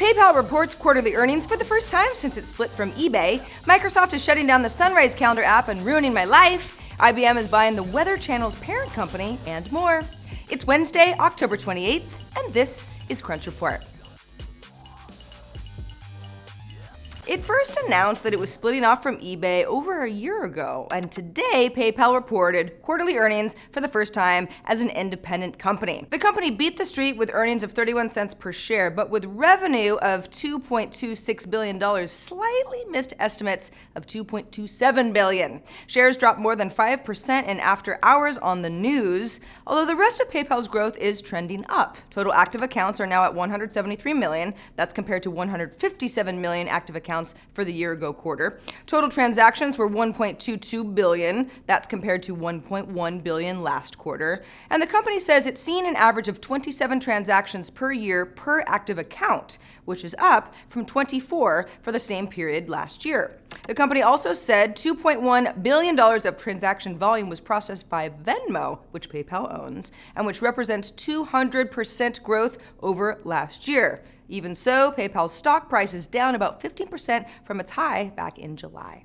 PayPal reports quarterly earnings for the first time since it split from eBay. Microsoft is shutting down the Sunrise Calendar app and ruining my life. IBM is buying the Weather Channel's parent company, and more. It's Wednesday, October 28th, and this is Crunch Report. It first announced that it was splitting off from eBay over a year ago, and today PayPal reported quarterly earnings for the first time as an independent company. The company beat the street with earnings of 31 cents per share, but with revenue of $2.26 billion, slightly missed estimates of $2.27 billion. Shares dropped more than 5% in after hours on the news, although the rest of PayPal's growth is trending up. Total active accounts are now at 173 million. That's compared to 157 million active accounts for the year-ago quarter. Total transactions were 1.22 billion. That's compared to 1.1 billion last quarter. And the company says it's seen an average of 27 transactions per year per active account, which is up from 24 for the same period last year. The company also said $2.1 billion of transaction volume was processed by Venmo, which PayPal owns, and which represents 200% growth over last year. Even so, PayPal's stock price is down about 15% from its high back in July.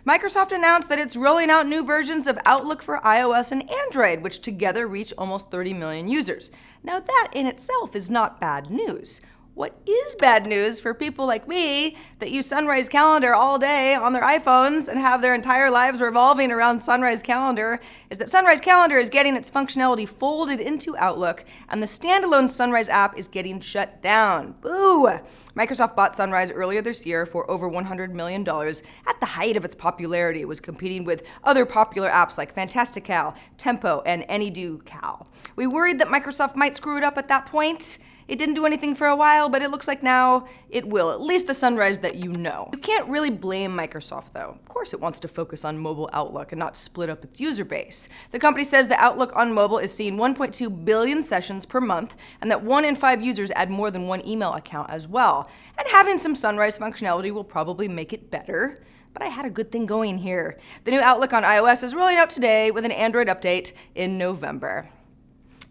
Microsoft announced that it's rolling out new versions of Outlook for iOS and Android, which together reach almost 30 million users. Now that in itself is not bad news. What is bad news for people like me that use Sunrise Calendar all day on their iPhones and have their entire lives revolving around Sunrise Calendar is that Sunrise Calendar is getting its functionality folded into Outlook, and the standalone Sunrise app is getting shut down. Boo! Microsoft bought Sunrise earlier this year for over $100 million. At the height of its popularity, it was competing with other popular apps like Fantastical, Tempo, and AnyDo Cal. We worried that Microsoft might screw it up at that point. It didn't do anything for a while, but it looks like now it will, at least the Sunrise that you know. You can't really blame Microsoft, though. Of course it wants to focus on mobile Outlook and not split up its user base. The company says the Outlook on mobile is seeing 1.2 billion sessions per month, and that 1 in 5 users add more than one email account as well. And having some Sunrise functionality will probably make it better. But I had a good thing going here. The new Outlook on iOS is rolling out today with an Android update in November.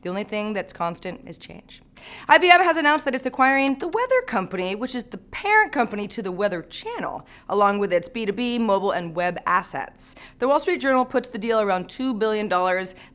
The only thing that's constant is change. IBM has announced that it's acquiring The Weather Company, which is the parent company to the Weather Channel, along with its B2B, mobile, and web assets. The Wall Street Journal puts the deal around $2 billion,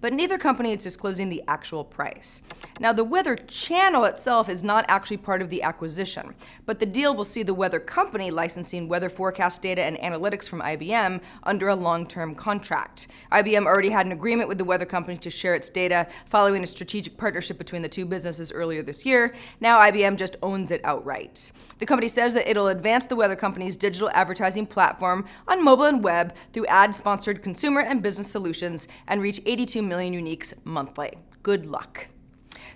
but neither company is disclosing the actual price. Now, the Weather Channel itself is not actually part of the acquisition, but the deal will see the Weather Company licensing weather forecast data and analytics from IBM under a long-term contract. IBM already had an agreement with the Weather Company to share its data following a strategic partnership between the two businesses earlier this year. Now IBM just owns it outright. The company says that it'll advance the Weather Company's digital advertising platform on mobile and web through ad-sponsored consumer and business solutions and reach 82 million uniques monthly. Good luck.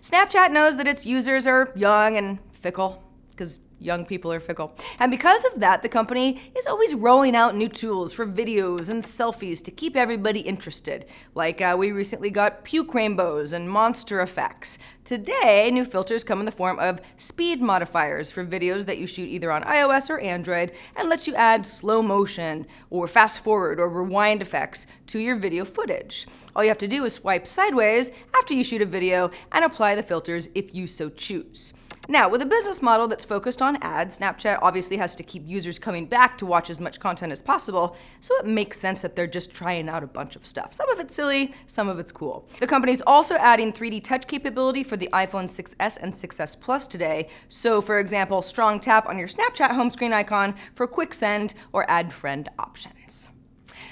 Snapchat knows that its users are young and fickle, because young people are fickle. And because of that, the company is always rolling out new tools for videos and selfies to keep everybody interested. Like we recently got puke rainbows and monster effects. Today, new filters come in the form of speed modifiers for videos that you shoot either on iOS or Android, and lets you add slow motion or fast forward or rewind effects to your video footage. All you have to do is swipe sideways after you shoot a video and apply the filters if you so choose. Now, with a business model that's focused on ads, Snapchat obviously has to keep users coming back to watch as much content as possible, so it makes sense that they're just trying out a bunch of stuff. Some of it's silly, some of it's cool. The company's also adding 3D touch capability for the iPhone 6s and 6s Plus today. So, for example, strong tap on your Snapchat home screen icon for quick send or add friend options.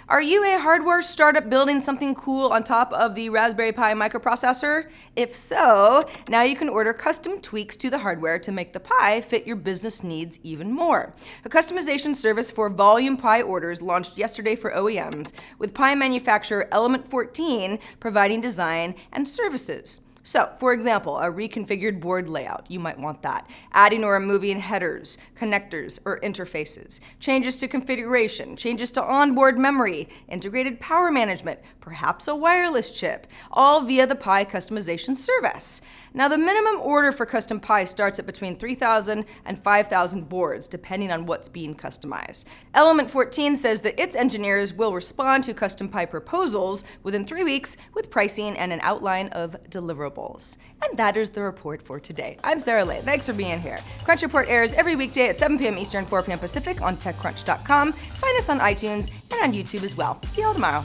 Are you a hardware startup building something cool on top of the Raspberry Pi microprocessor? If so, now you can order custom tweaks to the hardware to make the Pi fit your business needs even more. A customization service for volume Pi orders launched yesterday for OEMs, with Pi manufacturer Element 14 providing design and services. So, for example, a reconfigured board layout, you might want that. Adding or removing headers, connectors, or interfaces. Changes to configuration, changes to onboard memory, integrated power management, perhaps a wireless chip, all via the Pi customization service. Now, the minimum order for custom Pi starts at between 3,000 and 5,000 boards, depending on what's being customized. Element 14 says that its engineers will respond to custom Pi proposals within 3 weeks with pricing and an outline of deliverables. And that is the report for today. I'm Sarah Lay. Thanks for being here. Crunch Report airs every weekday at 7 p.m. Eastern, 4 p.m. Pacific on TechCrunch.com. Find us on iTunes and on YouTube as well. See you all tomorrow.